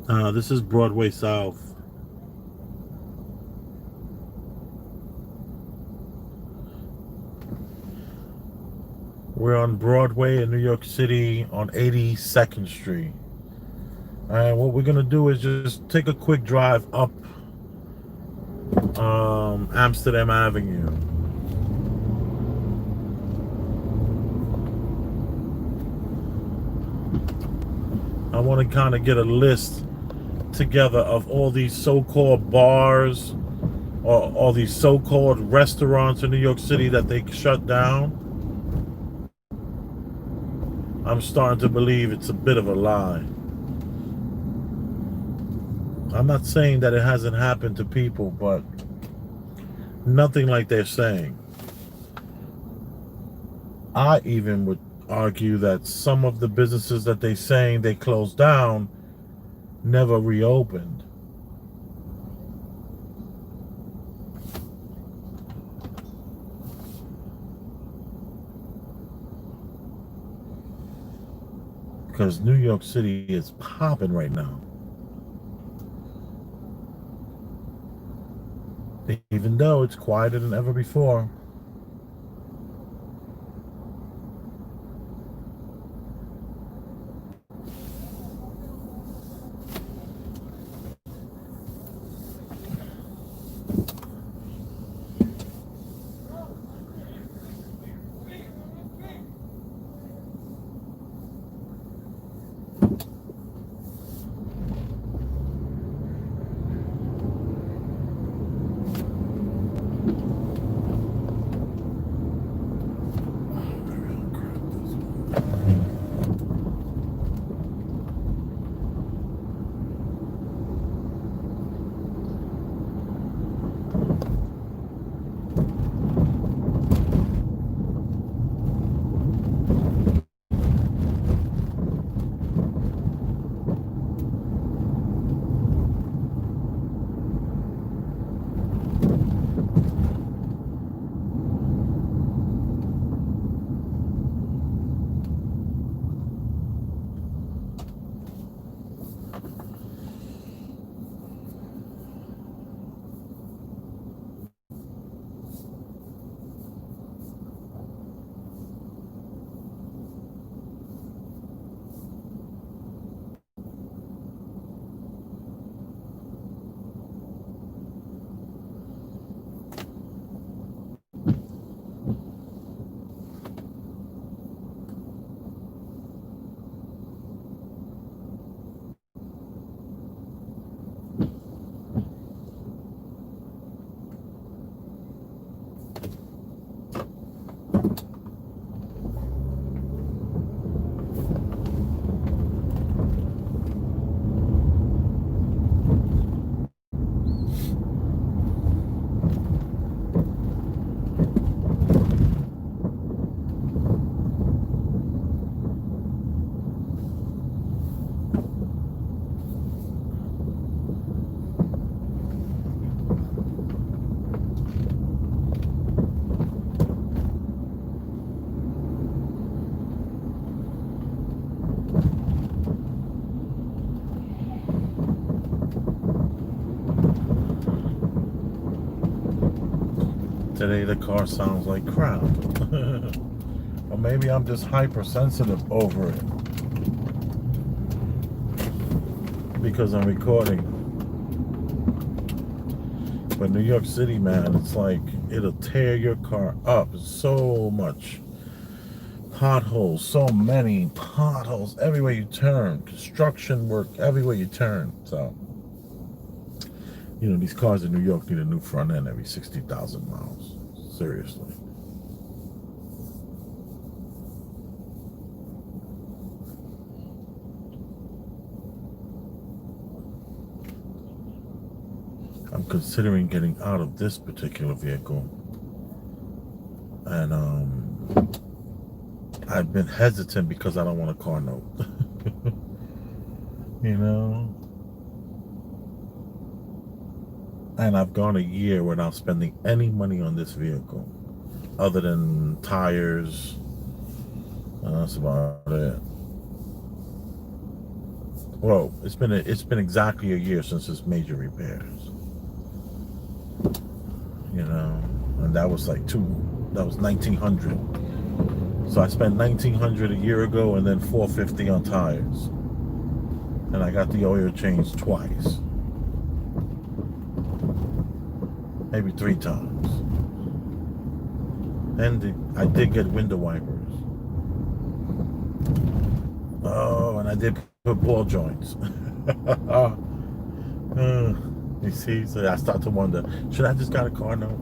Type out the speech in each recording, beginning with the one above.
This is Broadway South. We're on Broadway in New York City on 82nd Street. And what we're going to do is just take a quick drive up Amsterdam Avenue. I want to kind of get a list together of all these so-called bars or all these so-called restaurants in New York City that they shut down. I'm starting to believe it's a bit of a lie. I'm not saying that it hasn't happened to people, but nothing like they're saying. I even would argue that some of the businesses that they saying they closed down never reopened. Because New York City is popping right now. Even though it's quieter than ever before. Today the car sounds like crap. Or maybe I'm just hypersensitive over it because I'm recording. But New York City, man, it's like it'll tear your car up. So much potholes, so many potholes everywhere you turn. Construction work everywhere you turn. So, these cars in New York need a new front end every 60,000 miles. Seriously. I'm considering getting out of this particular vehicle. And I've been hesitant because I don't want a car note. you know? And I've gone a year without spending any money on this vehicle other than tires. That's about it. Well, it's been exactly a year since its major repairs. You know, and that was like that was 1900. So I spent 1900 a year ago, and then 450 on tires, and I got the oil changed twice, maybe 3 times, and I did get window wipers. Oh, and I did put ball joints. You see, so I start to wonder, should I just got a car note?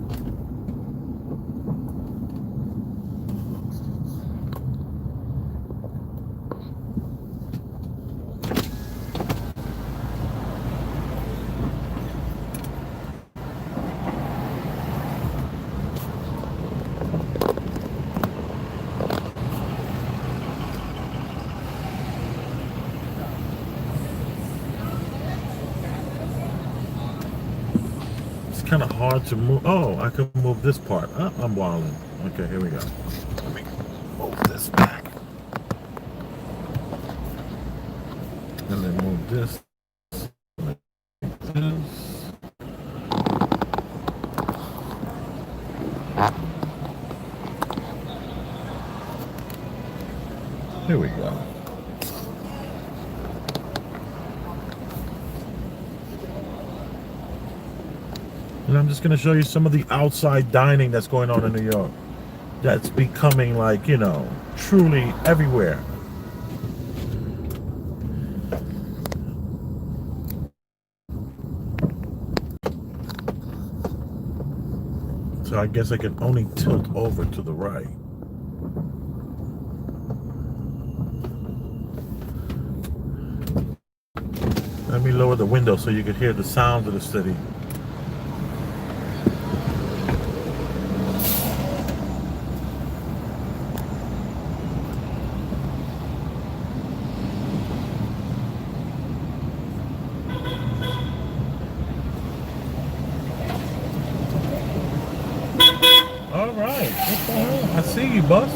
It's kind of hard to move. Oh, I can move this part. I'm wilding. Okay, here we go. Let me move this back. And then move this. This. Here we go. And I'm just going to show you some of the outside dining that's going on in New York. That's becoming like, truly everywhere. So I guess I can only tilt over to the right. Let me lower the window so you can hear the sounds of the city. All right. What the hell? I see you, bus.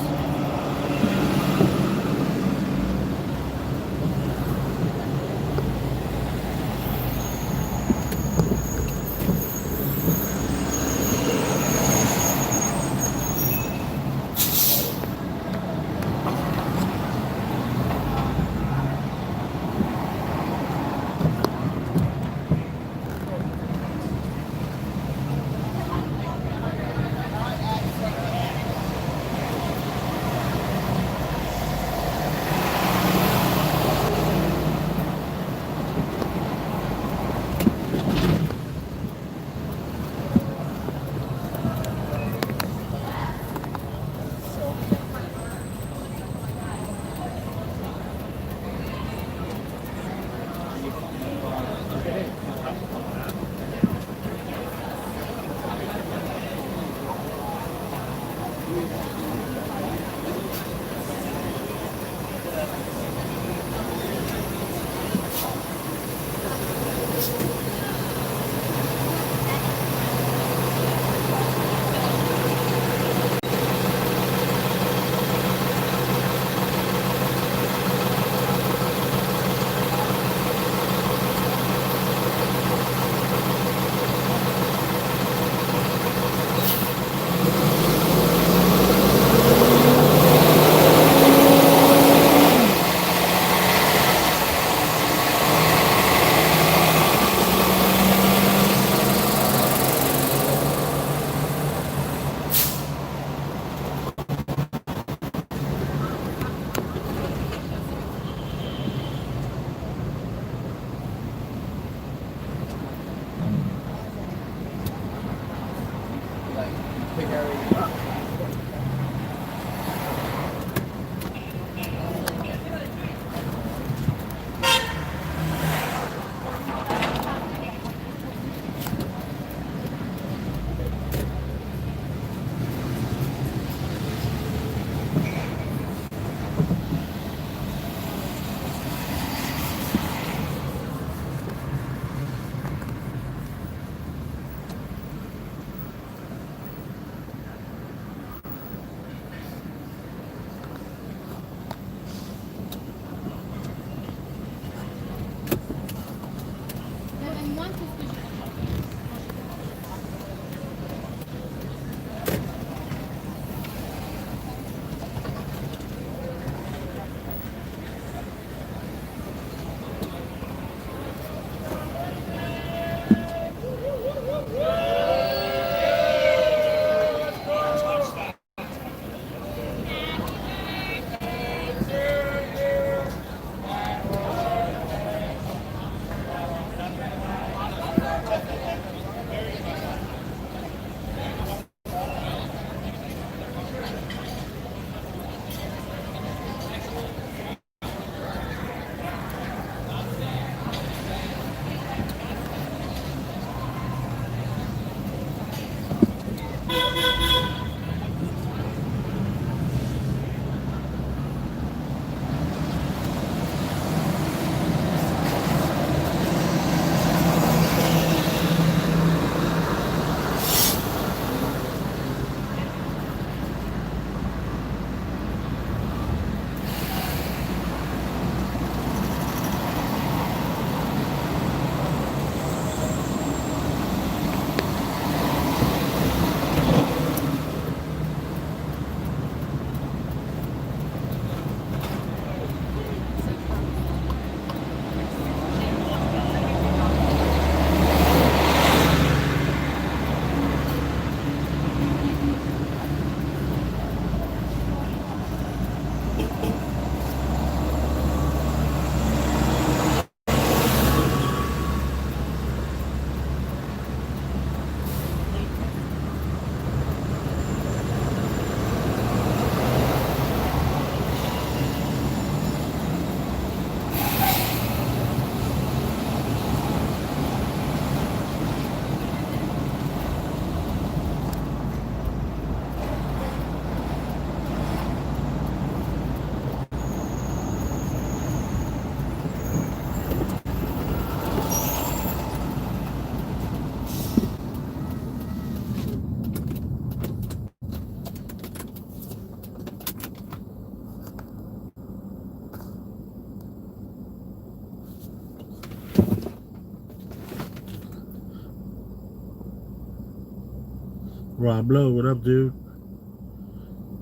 Rob Lowe, what up, dude?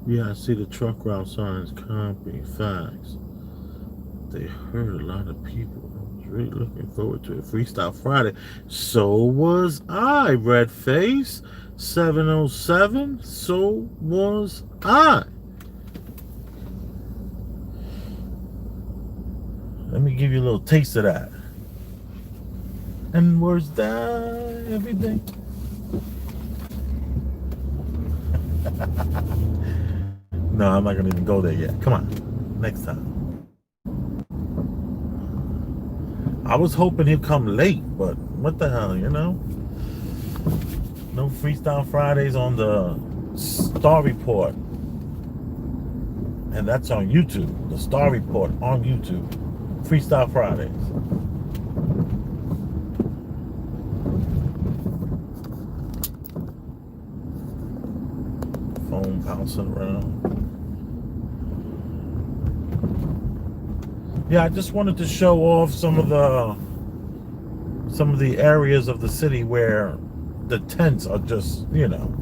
Yeah, I see the truck route signs. Copy. Facts. They hurt a lot of people. I was really looking forward to it. Freestyle Friday. So was I, Redface. 707. So was I. Let me give you a little taste of that. And where's that? Everything. No, I'm not gonna even go there yet. Come on, next time. I was hoping he'd come late, but what the hell, you know? No Freestyle Fridays on the Star Report. And that's on YouTube. The Star Report on YouTube. Freestyle Fridays. Phone bouncing around. Yeah, I just wanted to show off some of the areas of the city where the tents are just, you know,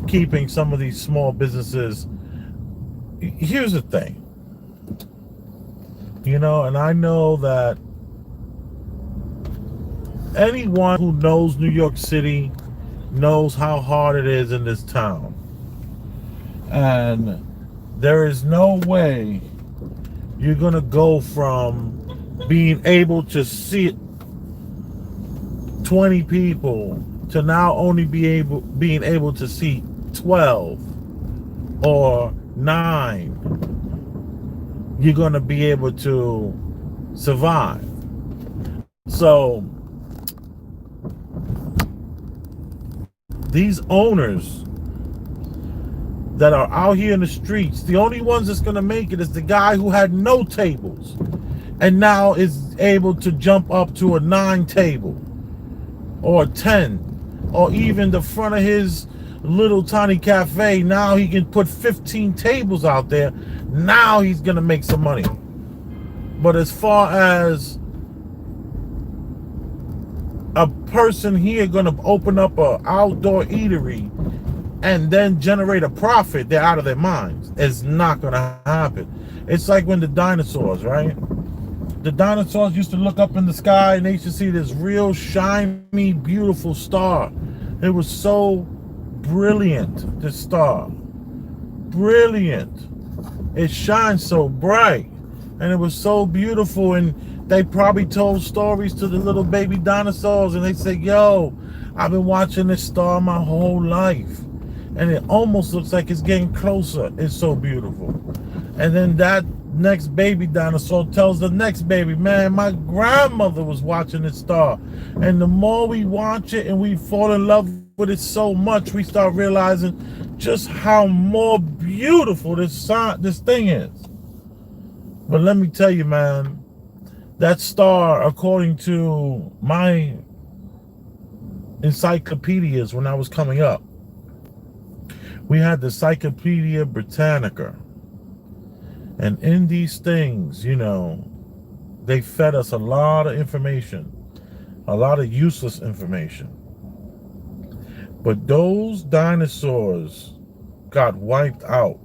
keeping some of these small businesses. Here's the thing, you know, and I know that anyone who knows New York City knows how hard it is in this town. And there is no way you're going to go from being able to sit 20 people to now only being able to seat 12 or 9. You're going to be able to survive. So these owners that are out here in the streets, the only ones that's going to make it is the guy who had no tables and now is able to jump up to a 9 table or 10, or even the front of his little tiny cafe. Now he can put 15 tables out there. Now he's going to make some money. But as far as a person here going to open up an outdoor eatery and then generate a profit, they're out of their minds. It's not going to happen. It's like when the dinosaurs, right? The dinosaurs used to look up in the sky and they used to see this real shiny, beautiful star. It was so brilliant, this star. Brilliant. It shines so bright. And it was so beautiful. And they probably told stories to the little baby dinosaurs. And they said, yo, I've been watching this star my whole life. And it almost looks like it's getting closer. It's so beautiful. And then that next baby dinosaur tells the next baby, man, my grandmother was watching this star. And the more we watch it and we fall in love with it so much, we start realizing just how more beautiful this thing is. But let me tell you, man, that star, according to my encyclopedias when I was coming up, we had the Encyclopedia Britannica. And in these things, you know, they fed us a lot of information, a lot of useless information. But those dinosaurs got wiped out.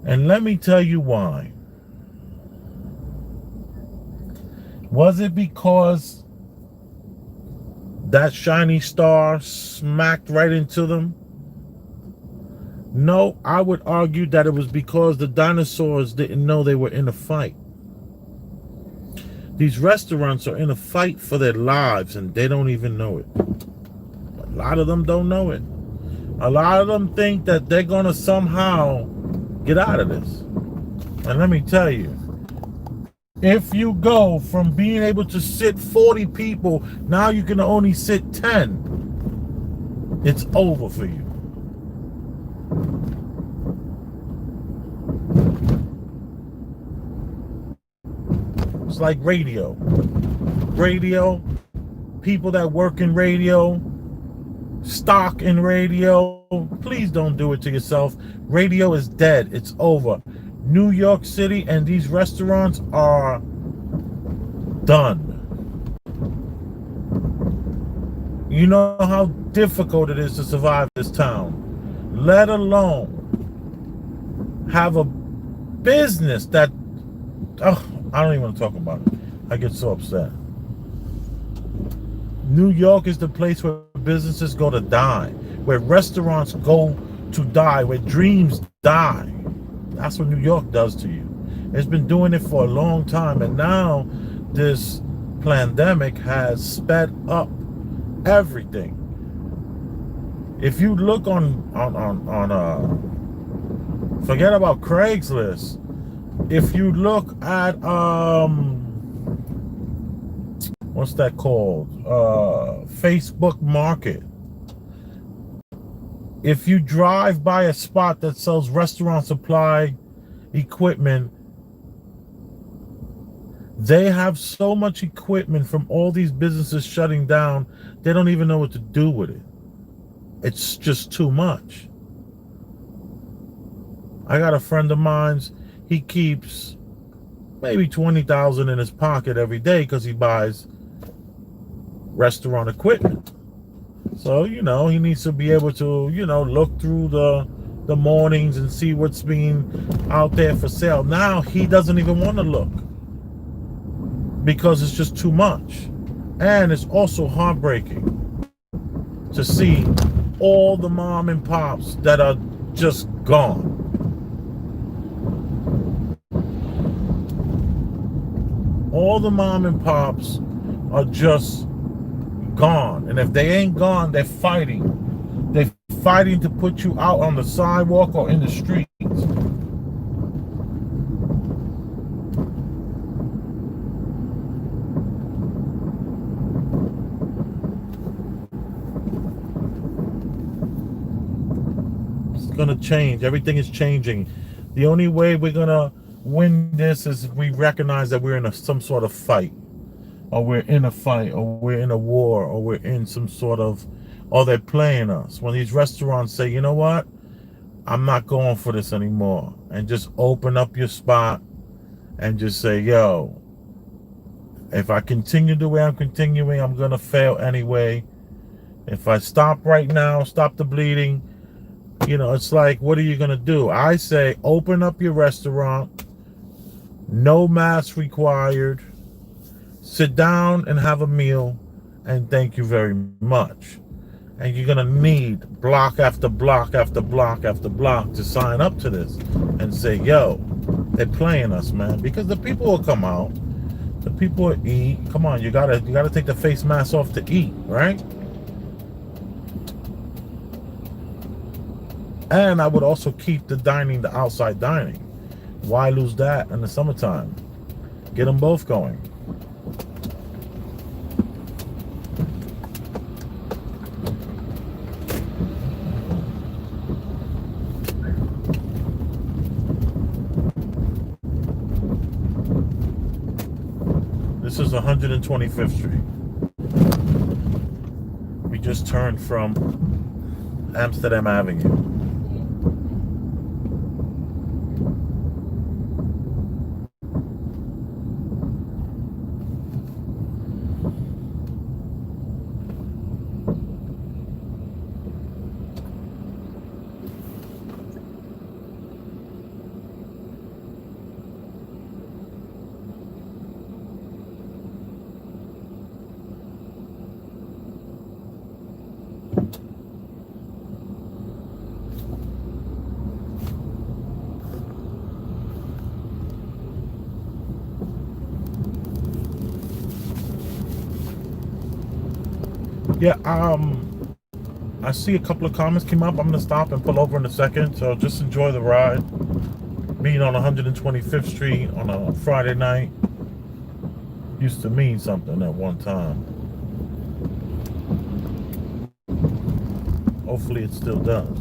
And let me tell you why. Was it because that shiny star smacked right into them? No, I would argue that it was because the dinosaurs didn't know they were in a fight. These restaurants are in a fight for their lives and they don't even know it. A lot of them don't know it. A lot of them think that they're going to somehow get out of this. And let me tell you, if you go from being able to sit 40 people, now you can only sit 10, it's over for you. It's like radio. Radio, people that work in radio, stock in radio, please don't do it to yourself. Radio is dead. It's over. New York City and these restaurants are done. You know how difficult it is to survive this town, let alone have a business that, oh, I don't even want to talk about it. I get so upset. New York is the place where businesses go to die, where restaurants go to die, where dreams die. That's what New York does to you. It's been doing it for a long time, and now this pandemic has sped up everything. If you look on forget about Craigslist. If you look at what's that called? Facebook Market. If you drive by a spot that sells restaurant supply equipment, they have so much equipment from all these businesses shutting down, they don't even know what to do with it. It's just too much. I got a friend of mine's, he keeps maybe $20,000 in his pocket every day because he buys restaurant equipment. So, you know, he needs to be able to, you know, look through the mornings and see what's being out there for sale. Now he doesn't even want to look because it's just too much. And it's also heartbreaking to see all the mom and pops that are just gone. All the mom and pops are just gone. And if they ain't gone, they're fighting. They're fighting to put you out on the sidewalk or in the streets. It's gonna change. Everything is changing. The only way we're gonna win this is if we recognize that we're in some sort of fight. Or we're in a fight, or we're in a war, or we're in some sort of, or they're playing us. When these restaurants say, you know what, I'm not going for this anymore, and just open up your spot and just say, yo, if I continue the way I'm continuing, I'm going to fail anyway. If I stop right now, stop the bleeding, you know, it's like, what are you going to do? I say, open up your restaurant, no mask required. Sit down and have a meal, and thank you very much. And you're going to need block after block after block after block to sign up to this and say, yo, they're playing us, man. Because the people will come out. The people will eat. Come on, you gotta take the face mask off to eat, right? And I would also keep the outside dining. Why lose that in the summertime? Get them both going. This is 125th Street. We just turned from Amsterdam Avenue. Yeah, I see a couple of comments came up. I'm gonna stop and pull over in a second, so just enjoy the ride. Being on 125th Street on a Friday night used to mean something at one time. Hopefully it still does.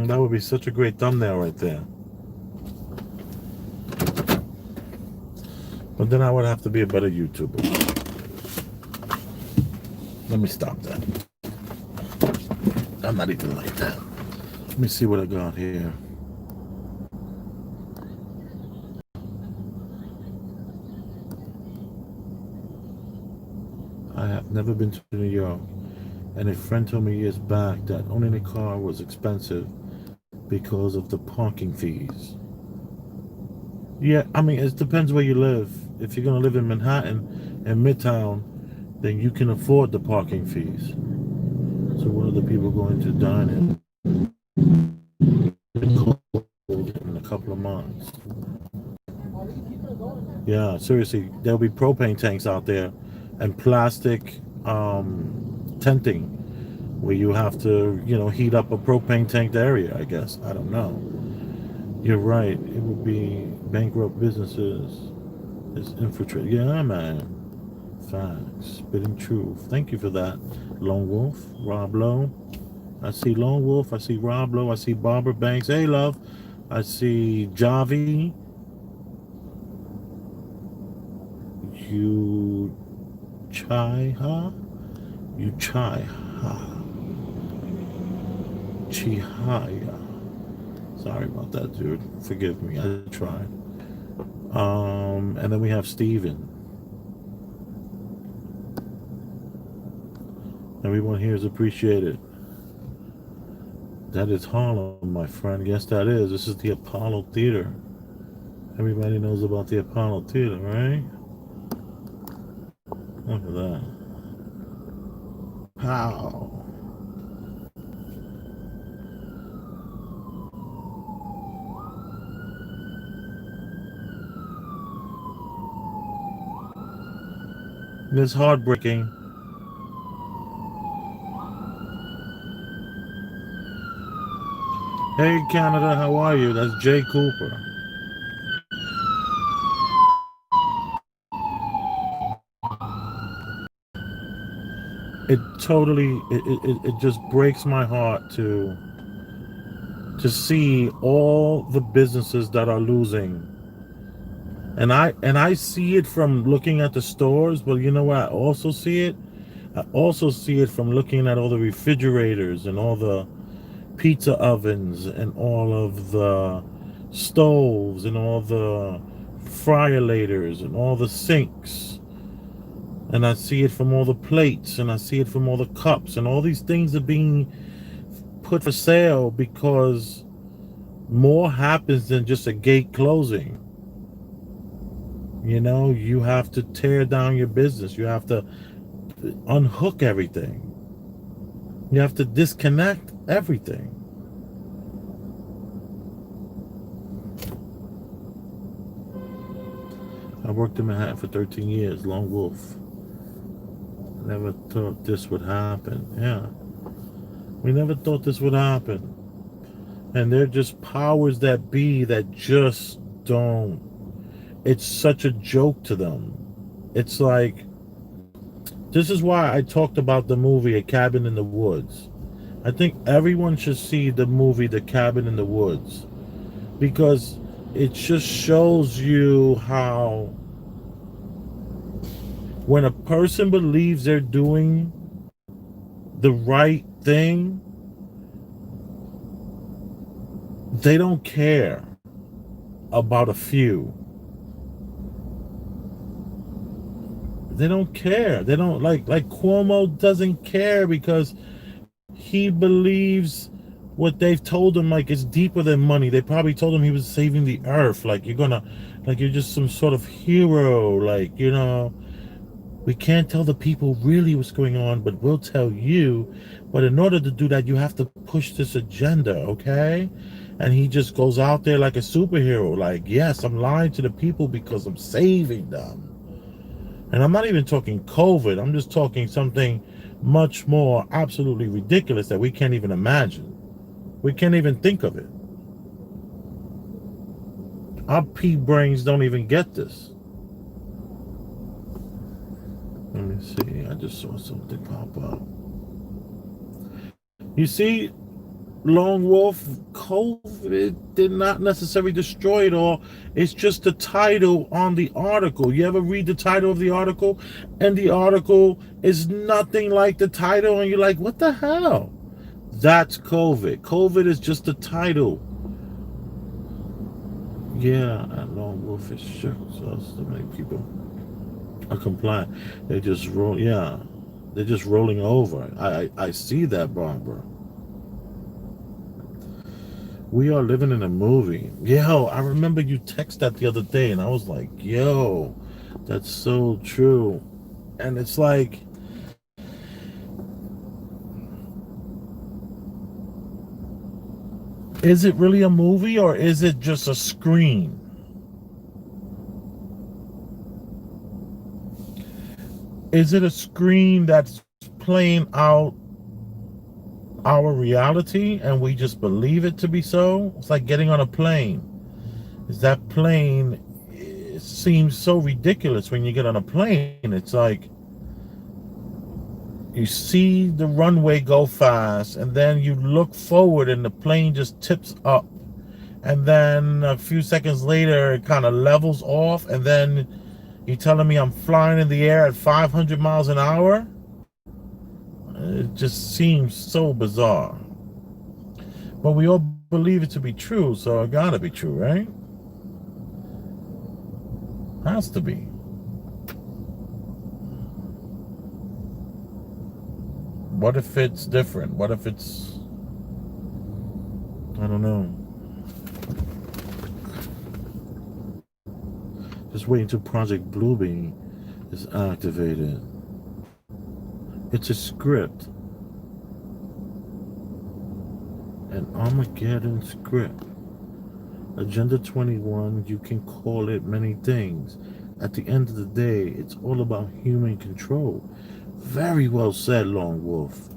That would be such a great thumbnail right there. But then I would have to be a better YouTuber. Let me stop that. I'm not even like that. Let me see what I got here. I have never been to New York, and a friend told me years back that owning a car was expensive because of the parking fees. Yeah, I mean, it depends where you live. If you're going to live in Manhattan and Midtown, then you can afford the parking fees. So what are the people going to dine in? In a couple of months. Yeah, seriously, there'll be propane tanks out there and plastic tenting where you have to, heat up a propane tanked area, I guess. I don't know. You're right. It would be bankrupt businesses. It's infiltrated. Yeah, man. Facts. Spitting truth. Thank you for that, Lone Wolf. Rob Lowe. I see Lone Wolf. I see Rob Lowe. I see Barbara Banks. Hey, love. I see Javi. You Chai-ha? You Chai-ha. Chihaya. Sorry about that, dude. Forgive me. I tried. And then we have Steven. Everyone here is appreciated. That is Harlem, my friend. Yes, that is. This is the Apollo Theater. Everybody knows about the Apollo Theater, right? Look at that. Pow. It's heartbreaking. Hey, Canada, how are you? That's Jay Cooper. It totally, it just breaks my heart to see all the businesses that are losing. And I see it from looking at the stores, but you know what? I also see it from looking at all the refrigerators and all the pizza ovens and all of the stoves and all the fryer-laters and all the sinks. And I see it from all the plates, and I see it from all the cups, and all these things are being put for sale because more happens than just a gate closing. You have to tear down your business. You have to unhook everything. You have to disconnect everything. I worked in Manhattan for 13 years, Lone Wolf. Never thought this would happen. Yeah. We never thought this would happen. And they're just powers that be that just don't. It's such a joke to them. It's like, this is why I talked about the movie A Cabin in the Woods. I think everyone should see the movie The Cabin in the Woods, because it just shows you how when a person believes they're doing the right thing, they don't care about a few. They don't care. They don't like Cuomo doesn't care because he believes what they've told him, like, it's deeper than money. They probably told him he was saving the earth, like you're just some sort of hero, we can't tell the people really what's going on, but we'll tell you. But in order to do that, you have to push this agenda, okay? And he just goes out there like a superhero, like, yes, I'm lying to the people because I'm saving them. And I'm not even talking COVID. I'm just talking something much more absolutely ridiculous that we can't even imagine. We can't even think of it. Our pea brains don't even get this. Let me see. I just saw something pop up. You see, Lone Wolf, COVID did not necessarily destroy it all. It's just the title on the article. You ever read the title of the article? And the article is nothing like the title, and you're like, what the hell? That's COVID. COVID is just the title. Yeah, and Lone Wolf is shook. So many people are compliant. They just roll. Yeah, they're just rolling over. I see that, Barbara. We are living in a movie. Yo, I remember you text that the other day, and I was like, yo, that's so true. And it's like, is it really a movie, or is it just a screen? Is it a screen that's playing out our reality and we just believe it to be so? It's like getting on a plane. Is that plane, it seems so ridiculous when you get on a plane. It's like you see the runway go fast, and then you look forward and the plane just tips up, and then a few seconds later it kind of levels off, and then you're telling me I'm flying in the air at 500 miles an hour? It just seems so bizarre. But we all believe it to be true, so it gotta be true, right? Has to be. What if it's different? What if it's, I don't know. Just waiting until Project Bluebeam is activated. It's a script. An Armageddon script. Agenda 21, you can call it many things. At the end of the day, it's all about human control. Very well said, Lone Wolf.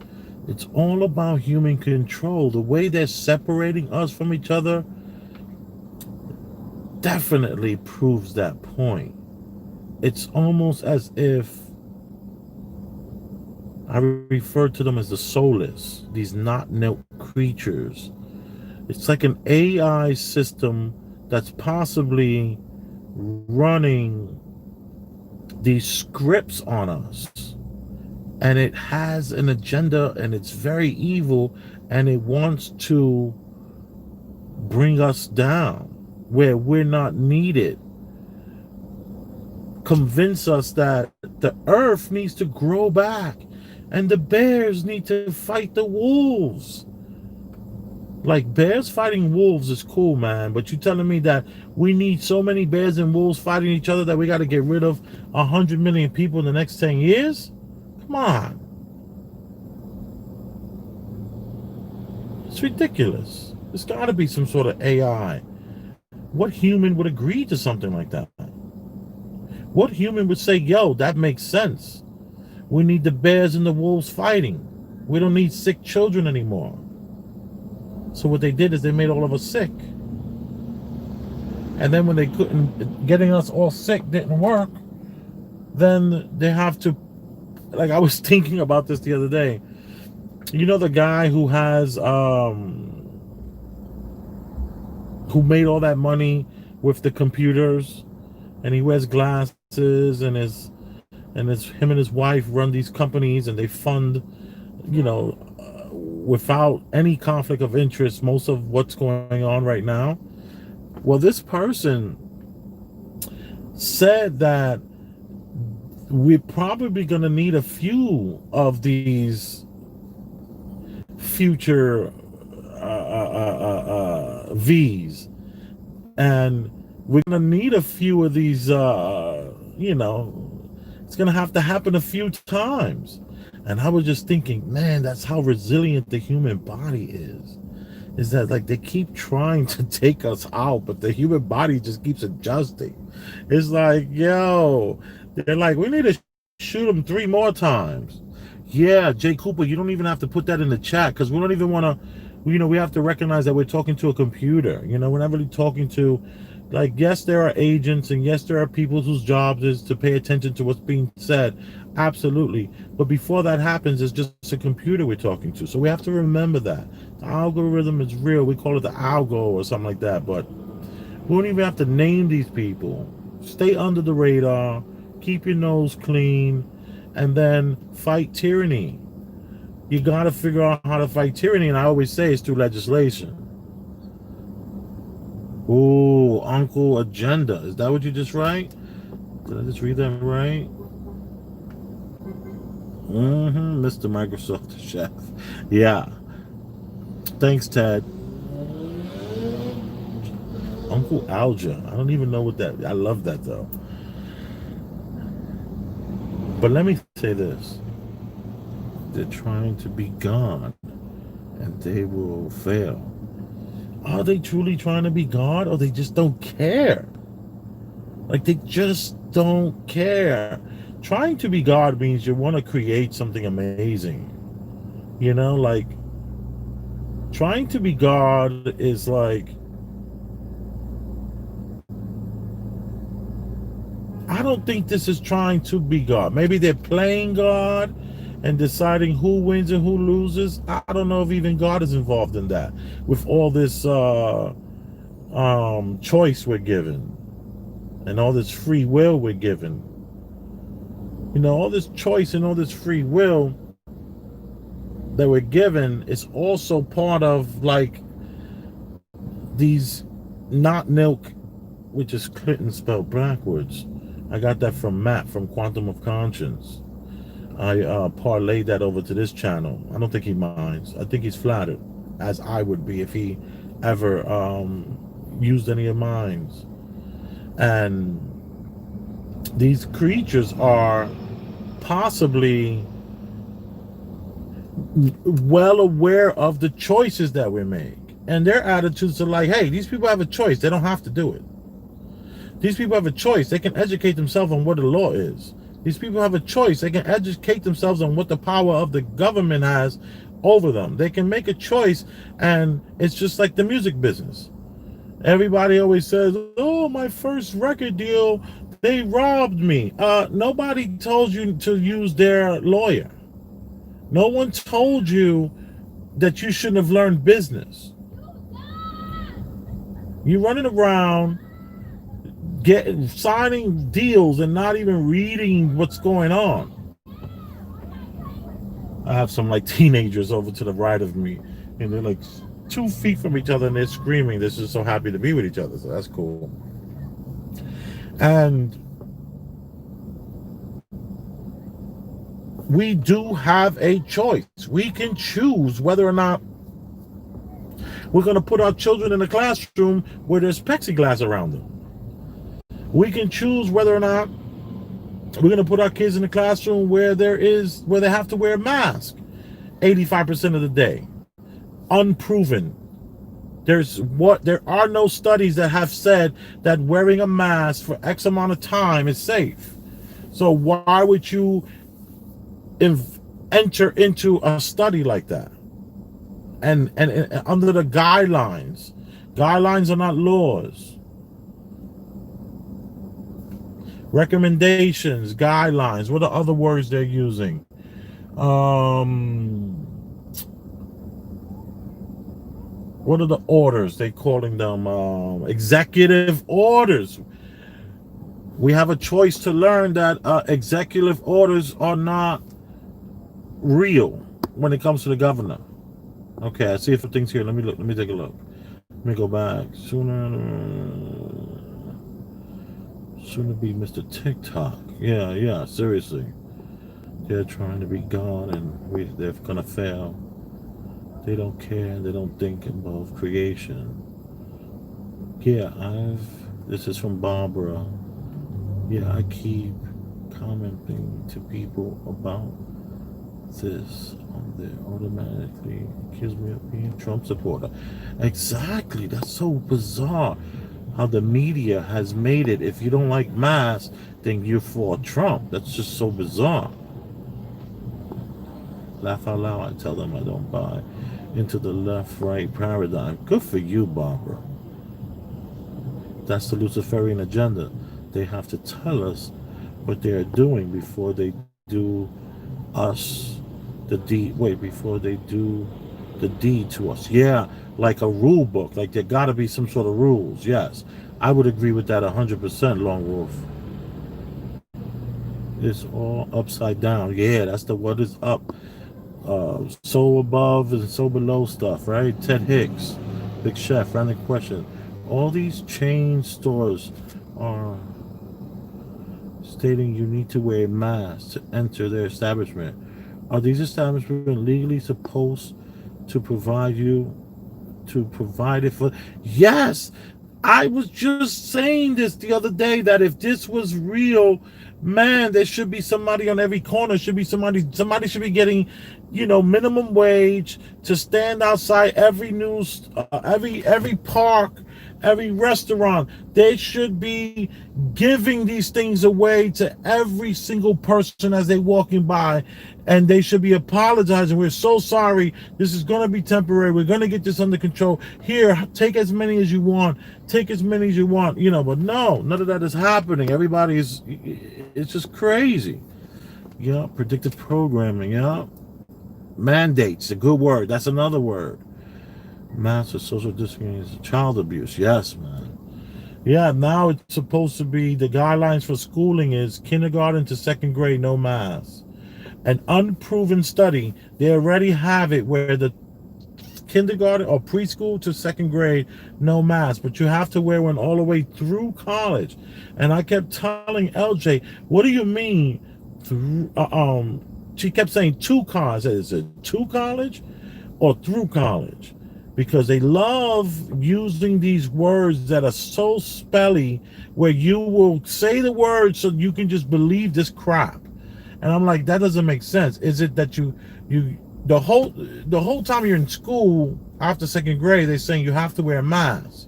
It's all about human control. The way they're separating us from each other definitely proves that point. It's almost as if I refer to them as the soulless, these not-knelt creatures. It's like an AI system that's possibly running these scripts on us. And it has an agenda, and it's very evil, and it wants to bring us down where we're not needed. Convince us that the earth needs to grow back, and the bears need to fight the wolves. Like, bears fighting wolves is cool, man, but you telling me that we need so many bears and wolves fighting each other that we got to get rid of 100 million people in the next 10 years? Come on. It's ridiculous. There's got to be some sort of AI. What human would agree to something like that? What human would say, yo, that makes sense? We need the bears and the wolves fighting. We don't need sick children anymore. So what they did is they made all of us sick. And then when they couldn't, getting us all sick didn't work, then they have to, like, I was thinking about this the other day. You know the guy who has, who made all that money with the computers, and he wears glasses, and him and his wife run these companies, and they fund, you know, without any conflict of interest, most of what's going on right now. Well, this person said that we're probably going to need a few of these future V's, and we're going to need a few of these, you know, it's going to have to happen a few times. And I was just thinking, man, that's how resilient the human body is that, like, they keep trying to take us out, but the human body just keeps adjusting. It's like, yo, they're like, we need to shoot them 3 more times. Yeah, Jay Cooper, you don't even have to put that in the chat because we don't even want to, we have to recognize that we're talking to a computer. We're not really talking to, like, yes, there are agents and yes, there are people whose jobs is to pay attention to what's being said. Absolutely. But before that happens, it's just a computer we're talking to. So we have to remember that. The algorithm is real. We call it the algo or something like that. But we don't even have to name these people. Stay under the radar, keep your nose clean, and then fight tyranny. You got to figure out how to fight tyranny, and I always say it's through legislation. Ooh, Uncle Agenda. Is that what you just write? Did I just read that right? Mr. Microsoft Chef. Yeah. Thanks, Ted. Uncle Alja. I don't even know what that. I love that though. But let me say this. They're trying to be God, and they will fail. Are they truly trying to be God, or they just don't care? Like, they just don't care. Trying to be God means you want to create something amazing. Like, trying to be God is like, I don't think this is trying to be God. Maybe they're playing God and deciding who wins and who loses. I don't know if even God is involved in that with all this choice we're given and all this free will we're given. All this choice and all this free will that we're given is also part of, like, these not milk, which is Clinton spelled backwards. I got that from Matt from Quantum of Conscience. I parlayed that over to this channel. I don't think he minds. I think he's flattered, as I would be if he ever used any of mine. And these creatures are possibly well aware of the choices that we make. And their attitudes are like, hey, these people have a choice. They don't have to do it. These people have a choice. They can educate themselves on what the law is. These people have a choice. They can educate themselves on what the power of the government has over them. They can make a choice, and it's just like the music business. Everybody always says, oh, my first record deal, they robbed me. Nobody told you to use their lawyer. No one told you that you shouldn't have learned business. You're running around signing deals and not even reading what's going on. I have some like teenagers over to the right of me, and they're like 2 feet from each other, and they're screaming. They're just so happy to be with each other, so that's cool. And we do have a choice. We can choose whether or not we're going to put our children in a classroom where there's plexiglass around them. We can choose whether or not we're going to put our kids in a classroom where they have to wear a mask 85% of the day. Unproven. There are no studies that have said that wearing a mask for X amount of time is safe. So why would you enter into a study like that? And under the guidelines are not laws. Recommendations, guidelines, what are other words they're using? What are the orders? They're calling them executive orders. We have a choice to learn that executive orders are not real when it comes to the governor. Okay, I see a few things here. Let me take a look. Let me go back. Soon to be Mr. TikTok. Yeah, seriously. They're trying to be God, and they're gonna fail. They don't care. They don't think about creation. Yeah, this is from Barbara. Yeah, I keep commenting to people about this on there. Automatically accuse me of being a Trump supporter. Exactly. That's so bizarre. How the media has made it, if you don't like masks, then you're for Trump. That's just so bizarre. Laugh out loud. I tell them I don't buy into the left-right paradigm. Good for you, Barbara. That's the Luciferian agenda. They have to tell us what they are doing before they do us the deed. Wait, before they do the deed to us. Yeah, like a rule book. Like there got to be some sort of rules. Yes, I would agree with that 100%. Long Wolf. It's all upside down. Yeah, that's the what is up. So above and so below stuff, right? Ted Hicks, Big Chef, random question. All these chain stores are stating you need to wear a mask to enter their establishment. Are these establishments legally supposed to provide it for? Yes, I was just saying this the other day that if this was real, man, there should be somebody on every corner. Should be somebody should be getting, minimum wage to stand outside every news, every park, every restaurant. They should be giving these things away to every single person as they're walking by, and they should be apologizing. We're so sorry. This is going to be temporary. We're going to get this under control. Here, take as many as you want. Take as many as you want. But no, none of that is happening. It's just crazy. Yeah, predictive programming. Yeah, mandates. A good word. That's another word. Massive social distancing is child abuse. Yes, man. Yeah, now it's supposed to be the guidelines for schooling is kindergarten to second grade, no mask. An unproven study, they already have it where the kindergarten or preschool to second grade, no mask, but you have to wear one all the way through college. And I kept telling LJ, what do you mean through, she kept saying to college. Is it to college or through college? Because they love using these words that are so spelly where you will say the word so you can just believe this crap. And I'm like, that doesn't make sense. Is it that you the whole time you're in school after second grade, they're saying you have to wear a mask.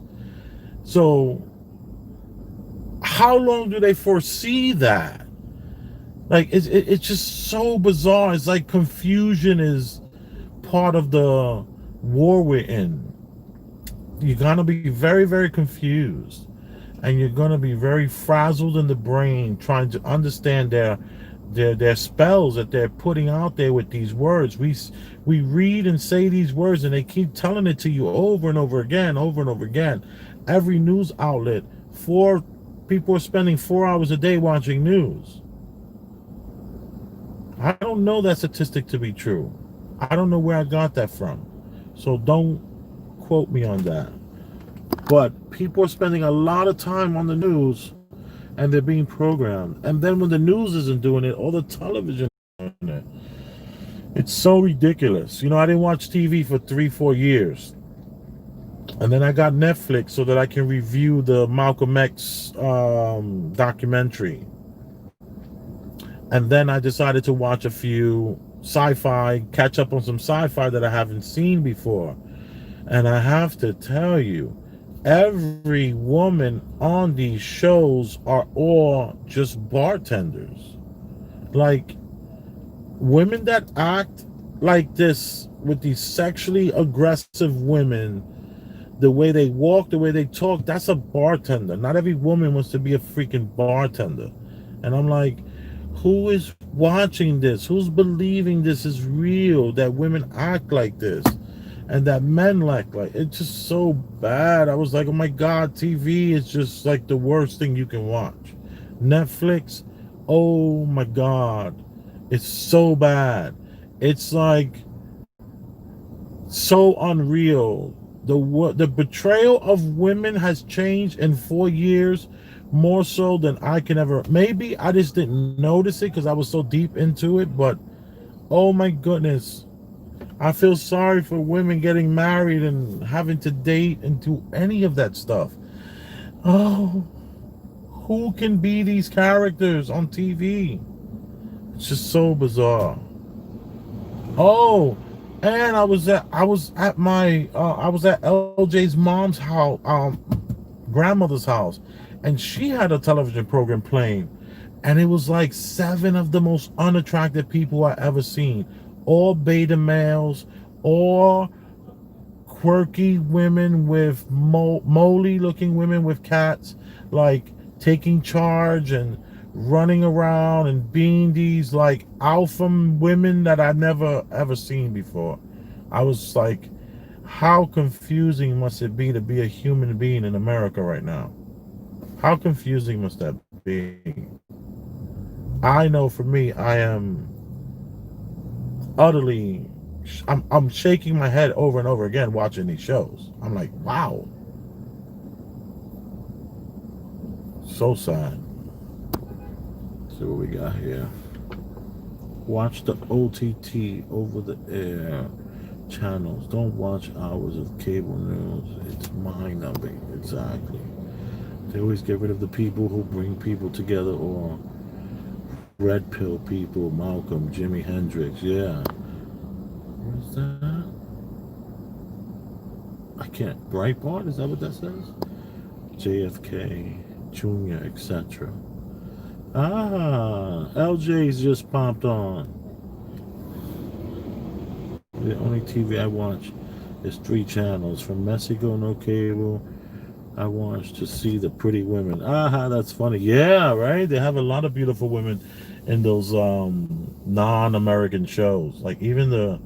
So how long do they foresee that? Like it's just so bizarre. It's like confusion is part of the war we're in. You're gonna be very, very confused, and you're gonna be very frazzled in the brain trying to understand their spells that they're putting out there with these words. We read and say these words, and they keep telling it to you over and over again, over and over again. Every news outlet, people are spending 4 hours a day watching news. I don't know that statistic to be true. I don't know where I got that from. So don't quote me on that. But people are spending a lot of time on the news, and they're being programmed. And then when the news isn't doing it, all the television is doing it. It's so ridiculous. I didn't watch TV for 3-4 years. And then I got Netflix so that I can review the Malcolm X documentary. And then I decided to watch a few sci-fi, catch up on some sci-fi that I haven't seen before. And I have to tell you, every woman on these shows are all just bartenders. Like, women that act like this with these sexually aggressive women, the way they walk, the way they talk, that's a bartender. Not every woman wants to be a freaking bartender. And I'm like, who is watching this? Who's believing this is real, that women act like this and that men act like it's just so bad. I was like, oh my God, TV is just like the worst thing you can watch. Netflix, oh my God, it's so bad. It's like so unreal. The betrayal of women has changed in 4 years more so than I can ever. Maybe I just didn't notice it because I was so deep into it, but oh my goodness, I feel sorry for women getting married and having to date and do any of that stuff. Oh, who can be these characters on TV? It's just so bizarre. Oh, and I was at LJ's mom's house, grandmother's house, and she had a television program playing, and it was like 7 of the most unattractive people I ever seen, all beta males, or quirky women with moly looking women with cats, like taking charge and running around and being these like alpha women that I've never ever seen before. I was like, how confusing must it be to be a human being in America right now? How confusing must that be? I know for me, I am utterly, I'm shaking my head over and over again watching these shows. I'm like, wow. So sad. See what we got here. Watch the OTT over the air channels. Don't watch hours of cable news. It's mind-numbing. Exactly. They always get rid of the people who bring people together, or red pill people. Malcolm, Jimi Hendrix. Yeah. What's that? I can't. Breitbart? Is that what that says? JFK, Jr., etc. Ah, LJ's just popped on. The only TV I watch is 3 channels. From Mexico, no cable. I watch to see the pretty women. Aha, that's funny. Yeah, right? They have a lot of beautiful women in those non-American shows. Like even the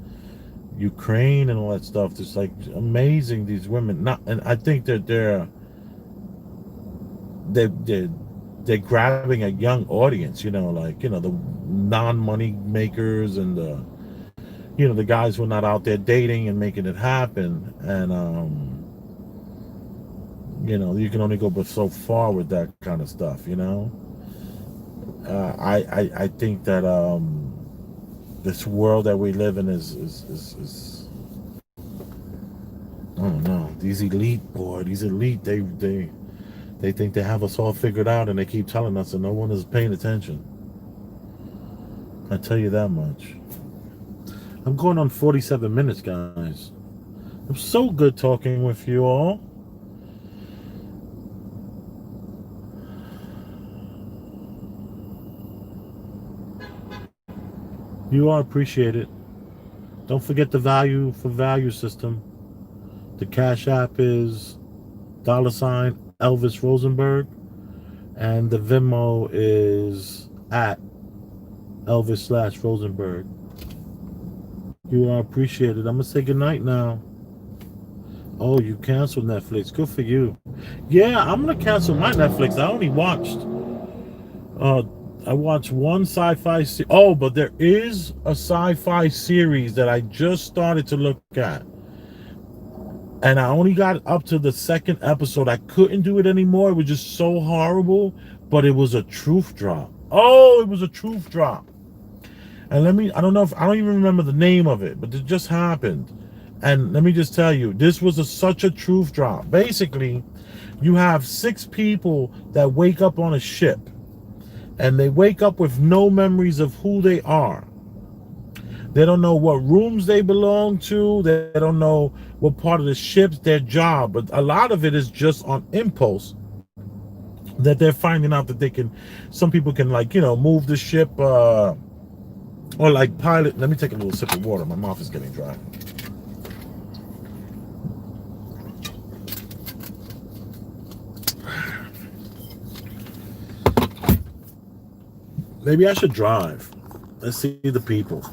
Ukraine and all that stuff. It's like amazing, these women. And I think that they're grabbing a young audience, like, the non-money makers and the guys who are not out there dating and making it happen. And you can only go but so far with that kind of stuff. I think that this world that we live in is I don't know, these elite, they think they have us all figured out, and they keep telling us, and no one is paying attention. I tell you that much. I'm going on 47 minutes, guys. I'm so good talking with you all. You are appreciated. Don't forget the value for value system. The Cash App is $ Elvis Rosenberg, and the Venmo is at Elvis/Rosenberg. You are appreciated. I'm gonna say goodnight now. Oh, you canceled Netflix. Good for you. Yeah, I'm gonna cancel my Netflix. I only watched one sci-fi but there is a sci-fi series that I just started to look at. And I only got up to the 2nd episode. I couldn't do it anymore. It was just so horrible. But it was a truth drop. Oh, it was a truth drop. And I don't even remember the name of it, but it just happened. And let me just tell you, this was such a truth drop. Basically, you have 6 people that wake up on a ship. And they wake up with no memories of who they are. They don't know what rooms they belong to. They don't know what part of the ship's their job. But a lot of it is just on impulse that they're finding out that some people can, move the ship or like pilot. Let me take a little sip of water. My mouth is getting dry. Maybe I should drive. Let's see the people.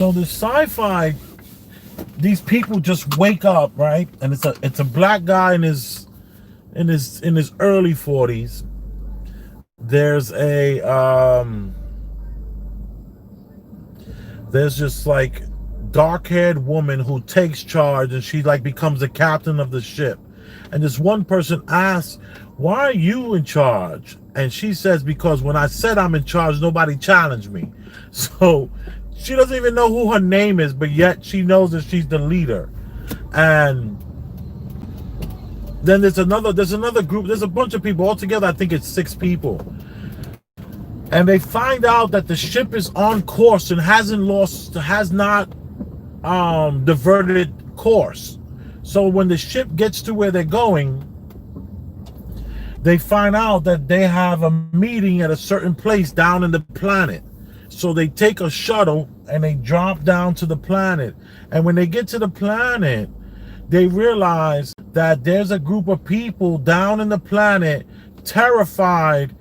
So the sci-fi, these people just wake up, right? And it's a black guy in his early 40s. There's there's just like dark-haired woman who takes charge, and she like becomes the captain of the ship. And this one person asks, "Why are you in charge?" And she says, "Because when I said I'm in charge, nobody challenged me." So she doesn't even know who her name is, but yet she knows that she's the leader. And Then there's another group. There's a bunch of people altogether. I think it's 6 people, and they find out that the ship is on course and has not diverted course. So when the ship gets to where they're going, they find out that they have a meeting at a certain place down in the planet. So they take a shuttle and they drop down to the planet. And when they get to the planet, they realize that there's a group of people down in the planet, terrified,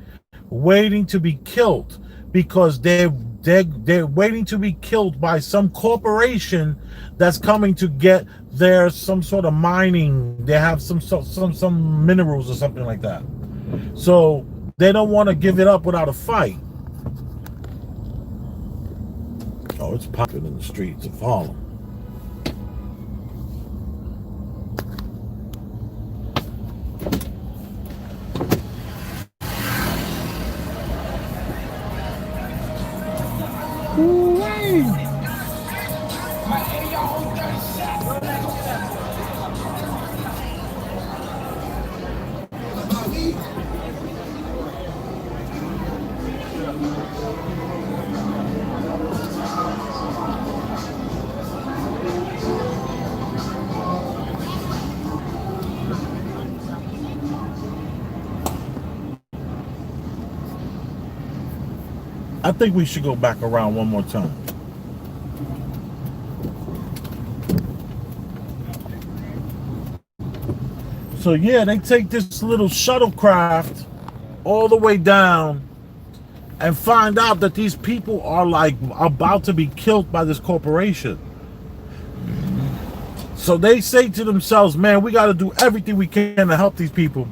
waiting to be killed, because they're waiting to be killed by some corporation that's coming to get some sort of mining. They have some minerals or something like that. So they don't want to give it up without a fight. Oh, it's popping in the streets of Harlem. Ooh-wee. I think we should go back around one more time. So yeah, they take this little shuttlecraft all the way down and find out that these people are like about to be killed by this corporation. So they say to themselves, man, we got to do everything we can to help these people,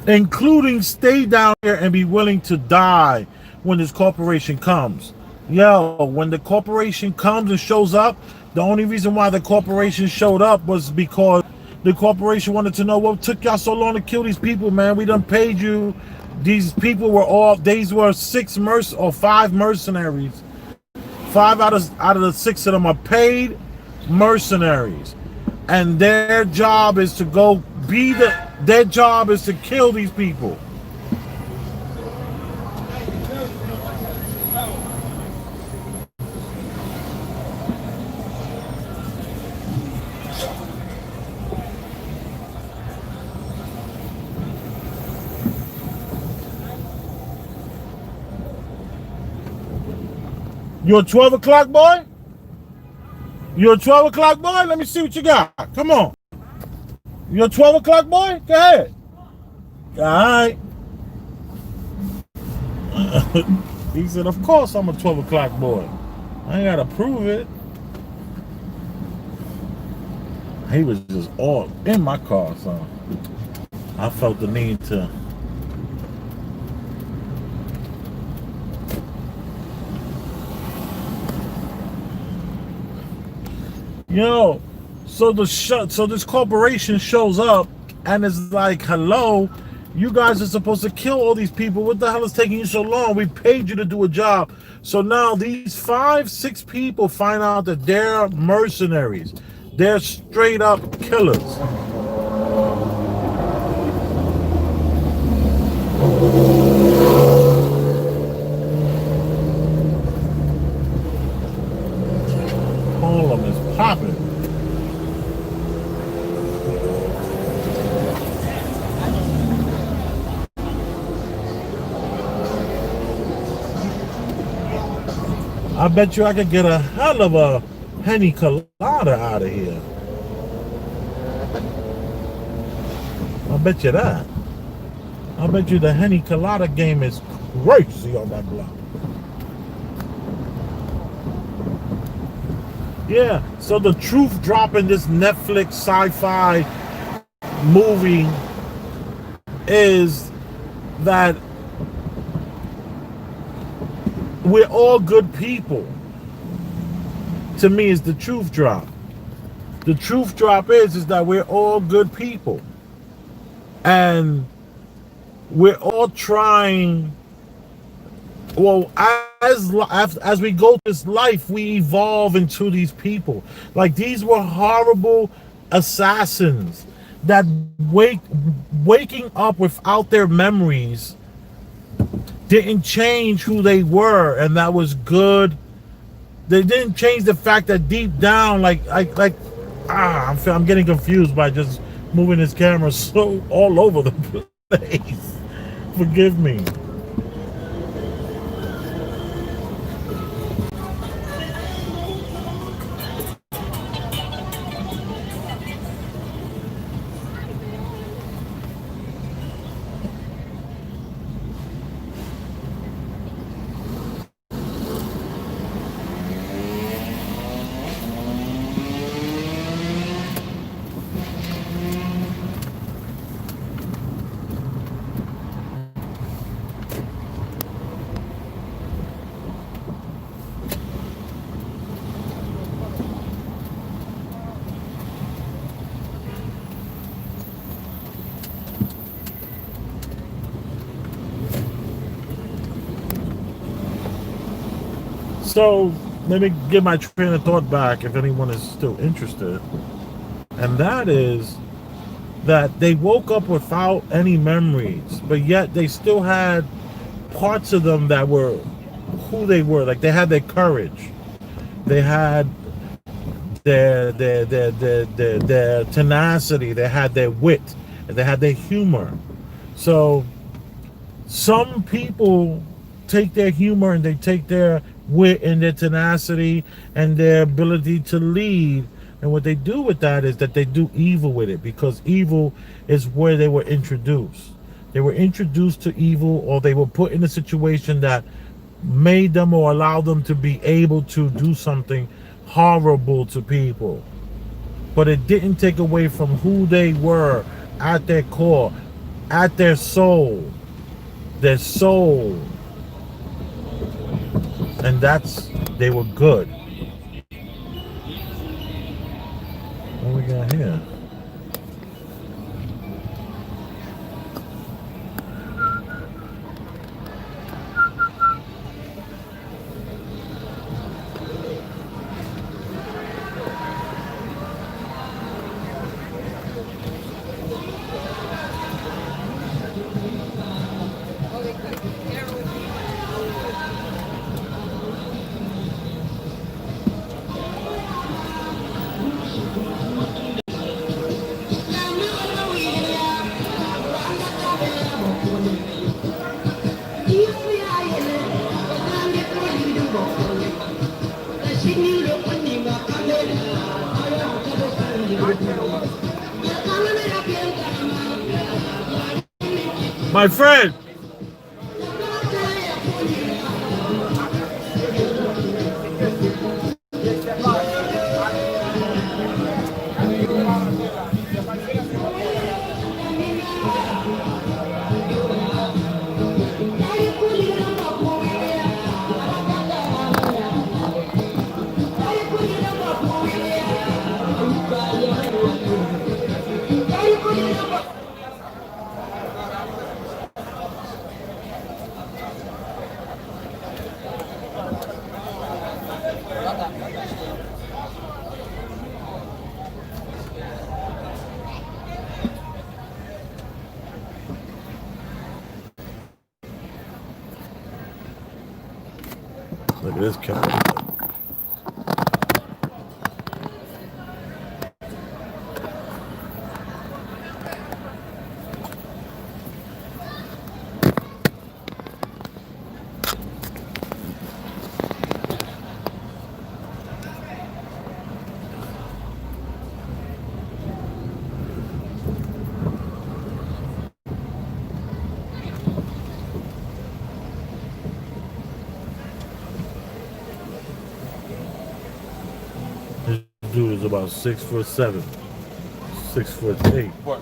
including stay down here and be willing to die when this corporation comes. Yo, when the corporation comes and shows up, the only reason why the corporation showed up was because the corporation wanted to know what took y'all so long to kill these people, man. We done paid you. These people these were 5 mercenaries. 5 out of the 6 of them are paid mercenaries. And their job is to their job is to kill these people. You a 12 o'clock boy? You a 12 o'clock boy? Let me see what you got. Come on. You a 12 o'clock boy? Go ahead. All right. He said, of course I'm a 12 o'clock boy. I ain't got to prove it. He was just all in my car, so I felt the need to. Yo, so this corporation shows up and is like, hello, you guys are supposed to kill all these people. What the hell is taking you so long? We paid you to do a job. So now these 5-6 people find out that they're mercenaries. They're straight up killers. Harlem is popping. I bet you I could get a hell of a Henny Colada out of here. I bet you that. I bet you the Henny Colada game is crazy on that block. Yeah, so the truth drop in this Netflix sci-fi movie is that we're all good people. To me, is the truth drop. The truth drop is that we're all good people. And we're all trying, well, as we go through this life, we evolve into these people. Like, these were horrible assassins. that waking up without their memories didn't change who they were, and that was good. They didn't change the fact that deep down, I'm getting confused by just moving this camera so all over the place. Forgive me. So let me get my train of thought back if anyone is still interested. And that is that they woke up without any memories, but yet they still had parts of them that were who they were. Like they had their courage, they had their tenacity, they had their wit, and they had their humor. So some people take their humor and they take their wit and their tenacity and their ability to lead, and what they do with that is that they do evil with it, because evil is where they were introduced. They were introduced to evil, or they were put in a situation that made them or allowed them to be able to do something horrible to people. But it didn't take away from who they were at their core, at their soul. Their soul. And that's, they were good. What we got here? My friend. Look at this cat. This dude is about 6'7", 6'8". What?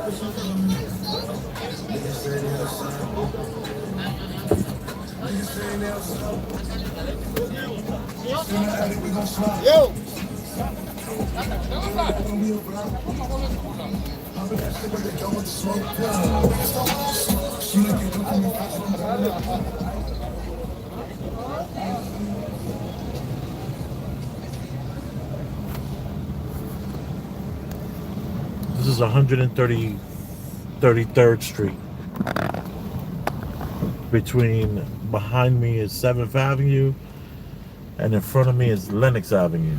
Yo. This is 133rd Street. Behind me is 7th Avenue, and in front of me is Lenox Avenue.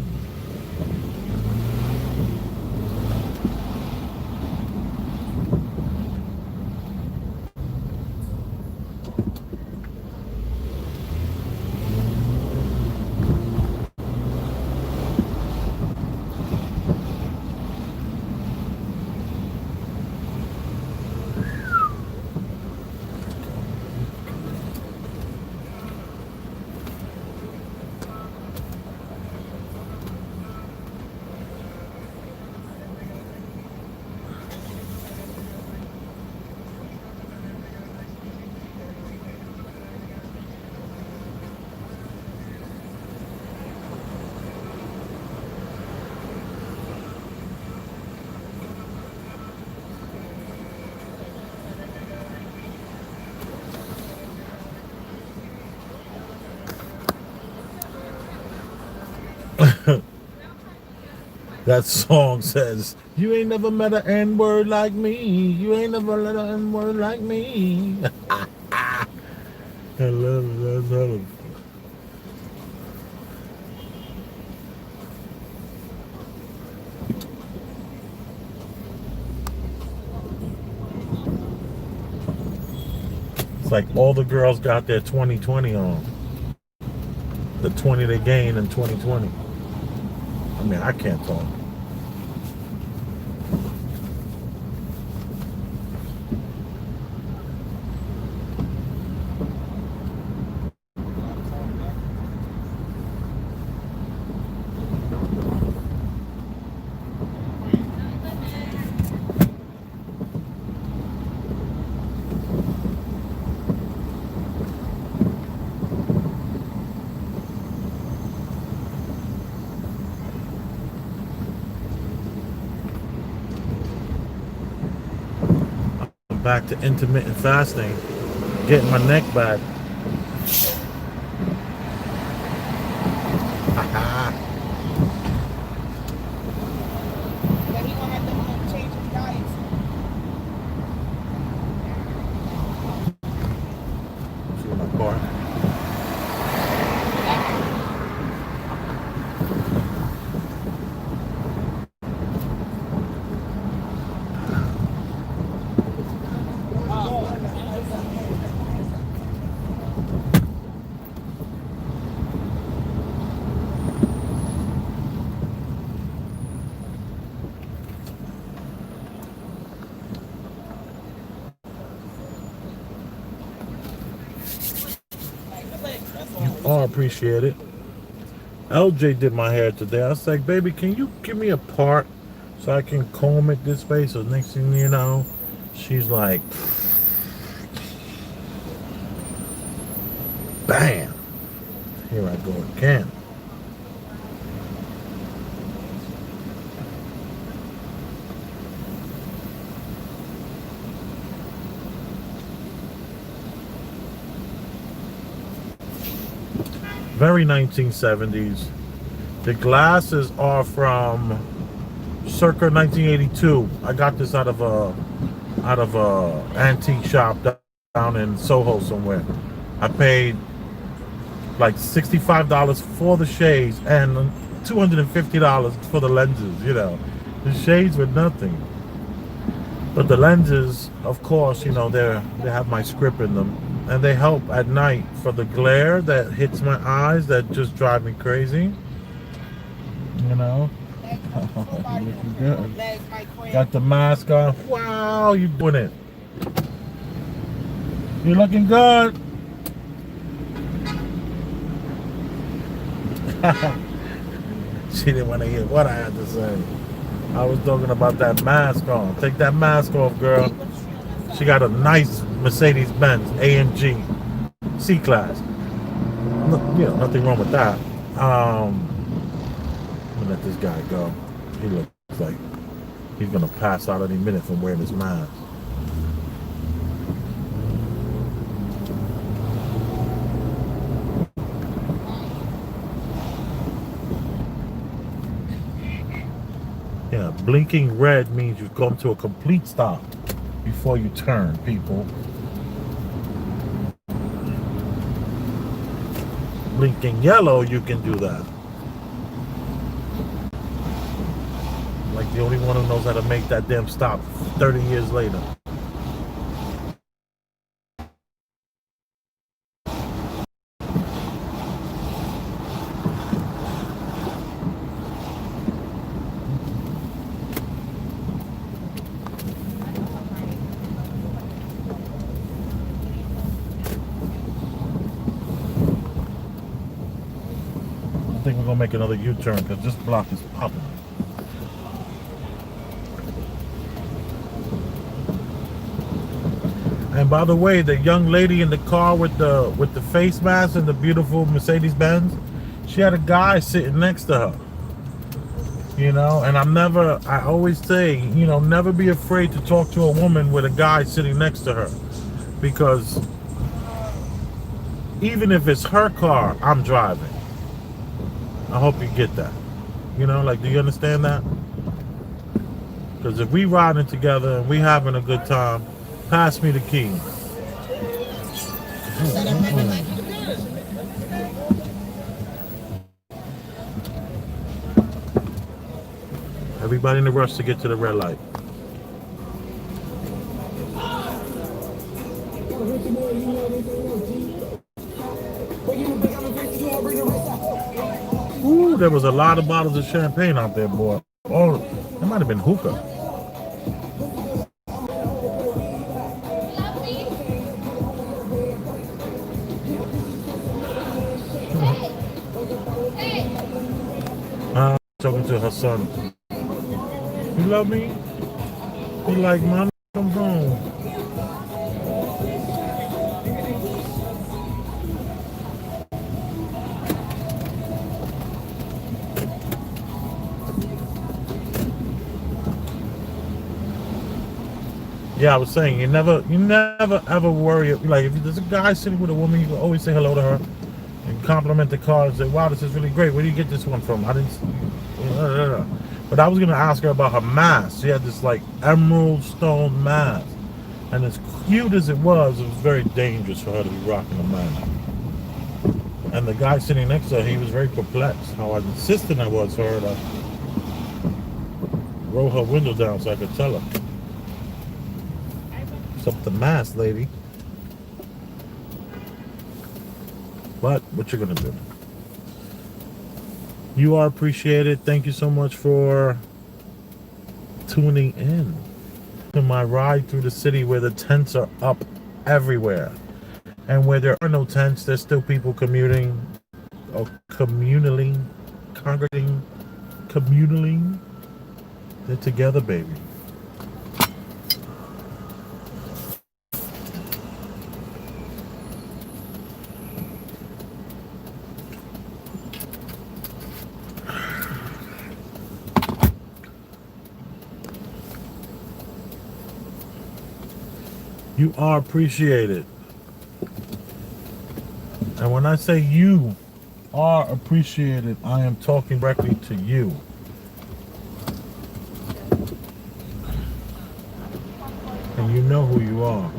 That song says, "You ain't never met an N-word like me. You ain't never met an N-word like me." I love it. That's hella. It's like all the girls got their 2020 on. The 20 they gained in 2020. I mean, I can't talk. Back to intermittent fasting, getting my neck back. But he gonna have to change his diet. See my car. Oh, appreciate it. LJ did my hair today. I was like, baby, can you give me a part so I can comb it this way? So next thing you know, she's like, bam. Here I go again. Very 1970s. The glasses are from circa 1982. I got this out of a antique shop down in Soho somewhere. I paid like $65 for the shades and $250 for the lenses. You know, the shades were nothing, but the lenses, of course, you know, they have my script in them. And they help at night for the glare that hits my eyes that just drive me crazy. You know? Looking good. Got the mask on. Wow, you doing it. You're looking good. She didn't want to hear what I had to say. I was talking about that mask on. Take that mask off, girl. She got a nice Mercedes-Benz AMG C-Class. Nothing wrong with that. I'm gonna let this guy go. He looks like he's gonna pass out any minute from wearing his mask. Yeah, blinking red means you've come to a complete stop before you turn, people. Blinking yellow, you can do that. Like the only one who knows how to make that damn stop 30 years later. I think we're gonna make another U-turn because this block is popping. And by the way, the young lady in the car with the face mask and the beautiful Mercedes-Benz, she had a guy sitting next to her. And I always say, never be afraid to talk to a woman with a guy sitting next to her. Because even if it's her car, I'm driving. I hope you get that. Do you understand that? Because if we riding together and we having a good time, pass me the key. Everybody in a rush to get to the red light. Ooh, there was a lot of bottles of champagne out there, boy. Oh, it might have been hookah. Talking to her son. You love me? He like, Mommy, come home. Yeah, I was saying, you never ever worry. Like, if there's a guy sitting with a woman, you can always say hello to her and compliment the car and say, wow, this is really great. Where do you get this one from? I didn't. But I was gonna ask her about her mask. She had this like emerald stone mask, and as cute as it was very dangerous for her to be rocking a mask. And the guy sitting next to her, he was very perplexed how insistent I was for her to roll her window down so I could tell her. It's up the mask, lady. But what you're gonna do? You are appreciated. Thank you so much for tuning in to my ride through the city where the tents are up everywhere. And where there are no tents, there's still people commuting or communally, congregating, communally. They're together, baby. You are appreciated. And when I say you are appreciated, I am talking directly to you. And you know who you are.